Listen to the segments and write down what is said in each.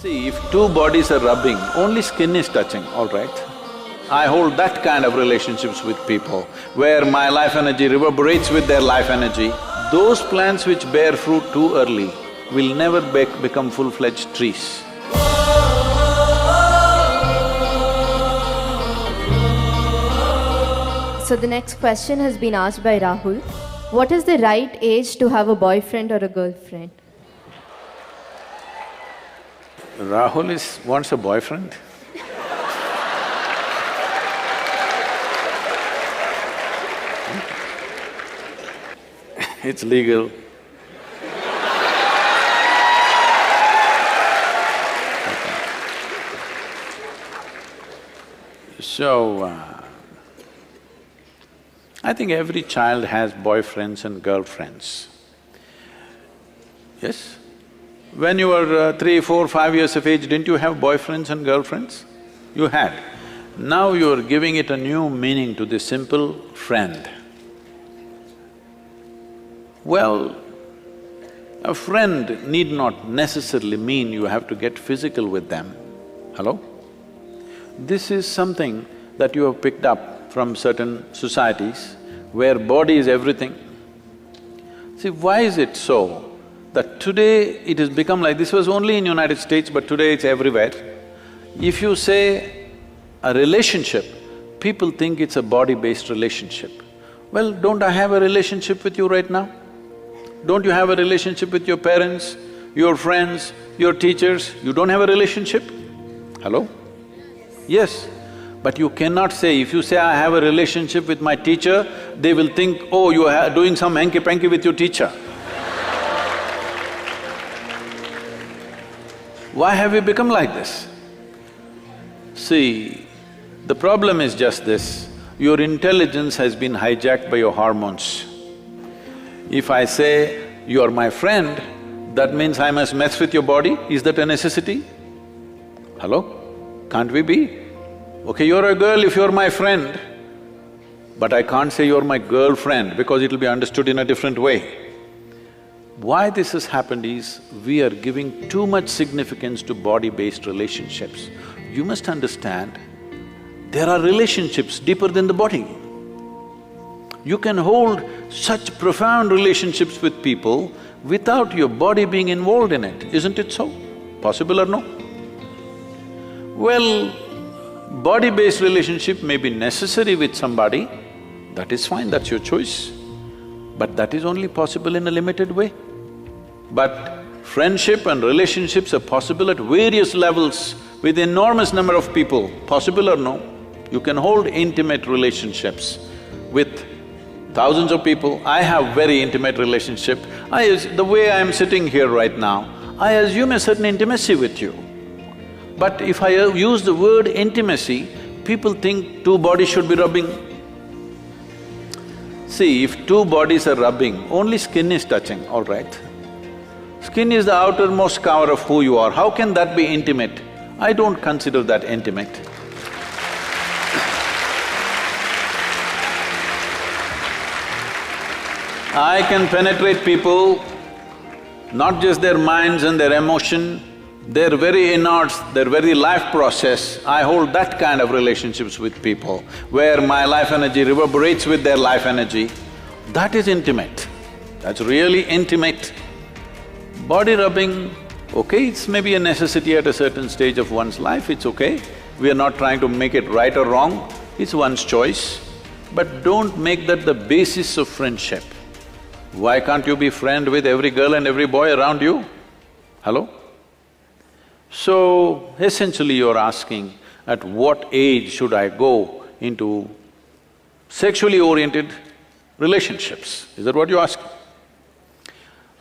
See, if two bodies are rubbing, only skin is touching, all right? I hold that kind of relationships with people, where my life energy reverberates with their life energy. Those plants which bear fruit too early will never become full-fledged trees. So the next question has been asked by Rahul. What is the right age to have a boyfriend or a girlfriend? Rahul wants a boyfriend? It's legal. So, I think every child has boyfriends and girlfriends. Yes? When you were 3, 4, 5 years of age, didn't you have boyfriends and girlfriends? You had. Now you're giving it a new meaning to the simple friend. Well, a friend need not necessarily mean you have to get physical with them. Hello? This is something that you have picked up from certain societies where body is everything. See, why is it so that today it has become like… this was only in United States, but today it's everywhere. If you say a relationship, people think it's a body-based relationship. Well, don't I have a relationship with you right now? Don't you have a relationship with your parents, your friends, your teachers? You don't have a relationship? Hello? Yes. But you cannot say, if you say, I have a relationship with my teacher, they will think, oh, you are doing some hanky-panky with your teacher. Why have we become like this? See, the problem is just this, your intelligence has been hijacked by your hormones. If I say, you are my friend, that means I must mess with your body, is that a necessity? Hello? Can't we be? Okay, you're a girl if you're my friend, but I can't say you're my girlfriend because it'll be understood in a different way. Why this has happened is, we are giving too much significance to body-based relationships. You must understand, there are relationships deeper than the body. You can hold such profound relationships with people without your body being involved in it, isn't it so? Possible or no? Well, body-based relationship may be necessary with somebody, that is fine, that's your choice. But that is only possible in a limited way. But friendship and relationships are possible at various levels with enormous number of people, possible or no? You can hold intimate relationships with thousands of people. I have very intimate relationship. The way I'm sitting here right now, I assume a certain intimacy with you. But if I use the word intimacy, people think two bodies should be rubbing. See, if two bodies are rubbing, only skin is touching, all right? Skin is the outermost cover of who you are. How can that be intimate? I don't consider that intimate. I can penetrate people, not just their minds and their emotion, their very innards, their very life process. I hold that kind of relationships with people, where my life energy reverberates with their life energy. That is intimate, that's really intimate. Body rubbing, okay, it's maybe a necessity at a certain stage of one's life, it's okay. We are not trying to make it right or wrong, it's one's choice. But don't make that the basis of friendship. Why can't you be friend with every girl and every boy around you? Hello? So, essentially you're asking, at what age should I go into sexually oriented relationships? Is that what you're asking?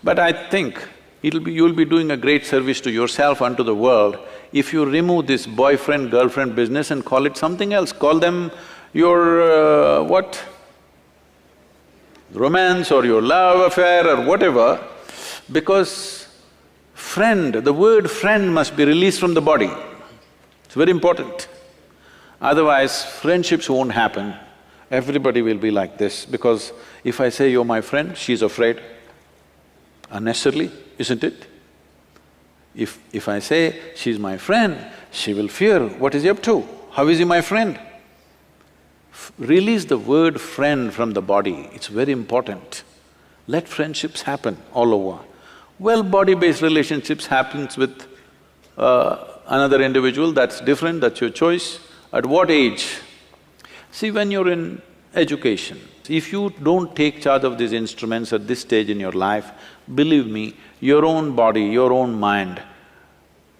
But I think you'll be doing a great service to yourself and to the world if you remove this boyfriend-girlfriend business and call it something else. Call them your what? Romance or your love affair or whatever, because friend, the word friend must be released from the body. It's very important. Otherwise, friendships won't happen. Everybody will be like this, because if I say you're my friend, she's afraid. Unnecessarily, isn't it? If I say, she's my friend, she will fear, what is he up to? How is he my friend? Release the word friend from the body, it's very important. Let friendships happen all over. Well, body-based relationships happens with another individual, that's different, that's your choice. At what age? See, when you're in education, if you don't take charge of these instruments at this stage in your life, believe me, your own body, your own mind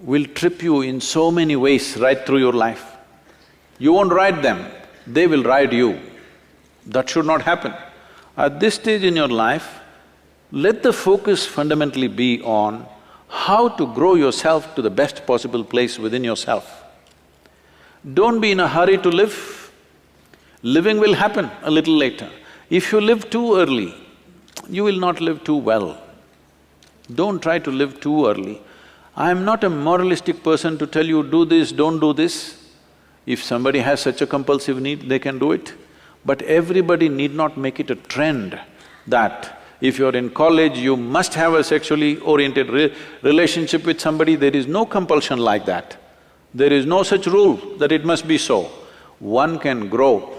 will trip you in so many ways right through your life. You won't ride them, they will ride you. That should not happen. At this stage in your life, let the focus fundamentally be on how to grow yourself to the best possible place within yourself. Don't be in a hurry to live. Living will happen a little later. If you live too early, you will not live too well. Don't try to live too early. I am not a moralistic person to tell you, do this, don't do this. If somebody has such a compulsive need, they can do it. But everybody need not make it a trend that if you're in college, you must have a sexually oriented relationship with somebody. There is no compulsion like that. There is no such rule that it must be so. One can grow.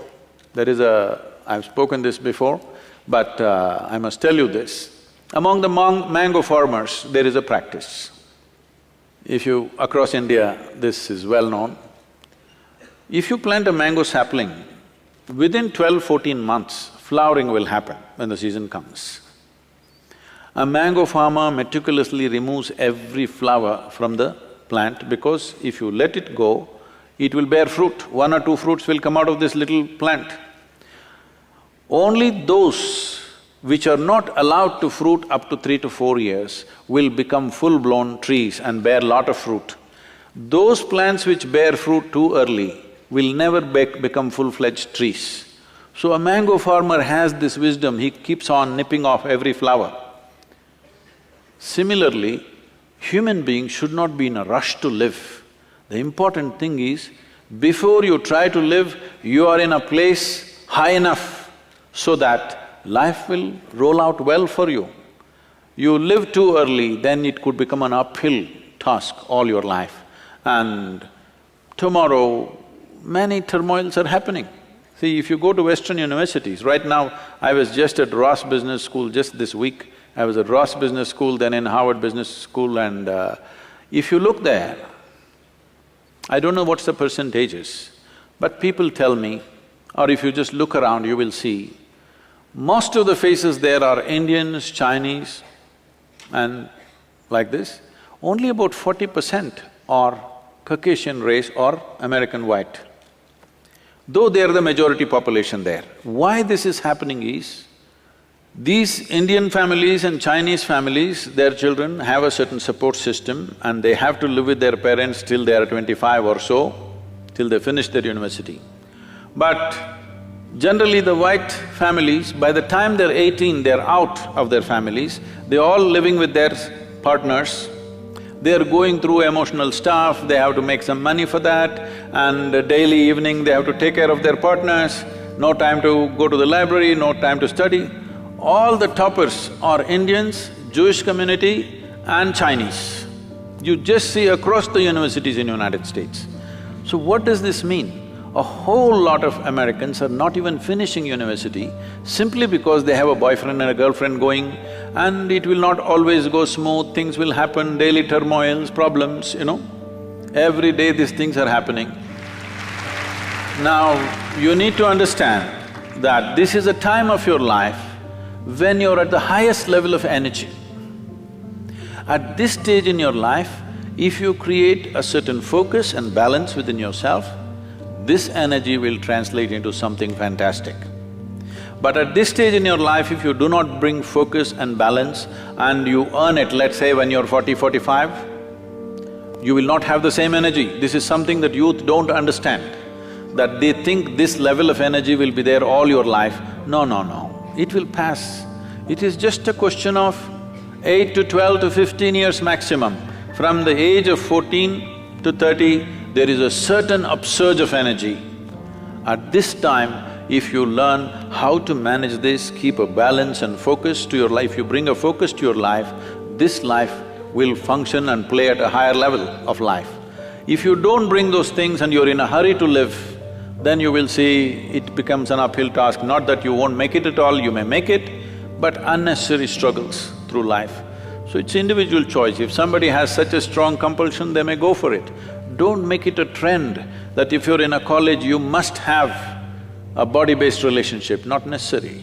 There is a… I've spoken this before, but I must tell you this. Among the mango farmers, there is a practice. If you… across India, this is well known. If you plant a mango sapling, within 12–14 months, flowering will happen when the season comes. A mango farmer meticulously removes every flower from the plant because if you let it go, it will bear fruit. 1 or 2 fruits will come out of this little plant. Only those which are not allowed to fruit up to 3 to 4 years will become full-blown trees and bear lot of fruit. Those plants which bear fruit too early will never become full-fledged trees. So a mango farmer has this wisdom, he keeps on nipping off every flower. Similarly, human beings should not be in a rush to live. The important thing is, before you try to live, you are in a place high enough so that life will roll out well for you. You live too early, then it could become an uphill task all your life. And tomorrow, many turmoils are happening. See, if you go to Western universities, right now, I was just at Ross Business School just this week. I was at Ross Business School, then in Harvard Business School, and if you look there, I don't know what's the percentages, but people tell me, or if you just look around, you will see, most of the faces there are Indians, Chinese, and like this. Only about 40% are Caucasian race or American white, though they are the majority population there. Why this is happening is, these Indian families and Chinese families, their children have a certain support system and they have to live with their parents till they are 25 or so, till they finish their university. But generally the white families, by the time they're 18, they're out of their families, they're all living with their partners, they're going through emotional stuff, they have to make some money for that, and daily evening they have to take care of their partners, no time to go to the library, no time to study. All the toppers are Indians, Jewish community and Chinese. You just see across the universities in United States. So what does this mean? A whole lot of Americans are not even finishing university simply because they have a boyfriend and a girlfriend going, and it will not always go smooth, things will happen, daily turmoils, problems, you know. Every day these things are happening. Now, you need to understand that this is a time of your life when you're at the highest level of energy. At this stage in your life, if you create a certain focus and balance within yourself, this energy will translate into something fantastic. But at this stage in your life, if you do not bring focus and balance and you earn it, let's say when you're 40, 45, you will not have the same energy. This is something that youth don't understand, that they think this level of energy will be there all your life. No, no, no. It will pass. It is just a question of 8 to 12 to 15 years maximum. From the age of 14 to 30, there is a certain upsurge of energy. At this time, if you learn how to manage this, keep a balance and focus to your life, you bring a focus to your life, this life will function and play at a higher level of life. If you don't bring those things and you're in a hurry to live, then you will see it becomes an uphill task. Not that you won't make it at all, you may make it, but unnecessary struggles through life. So it's individual choice. If somebody has such a strong compulsion, they may go for it. Don't make it a trend that if you're in a college, you must have a body-based relationship, not necessary.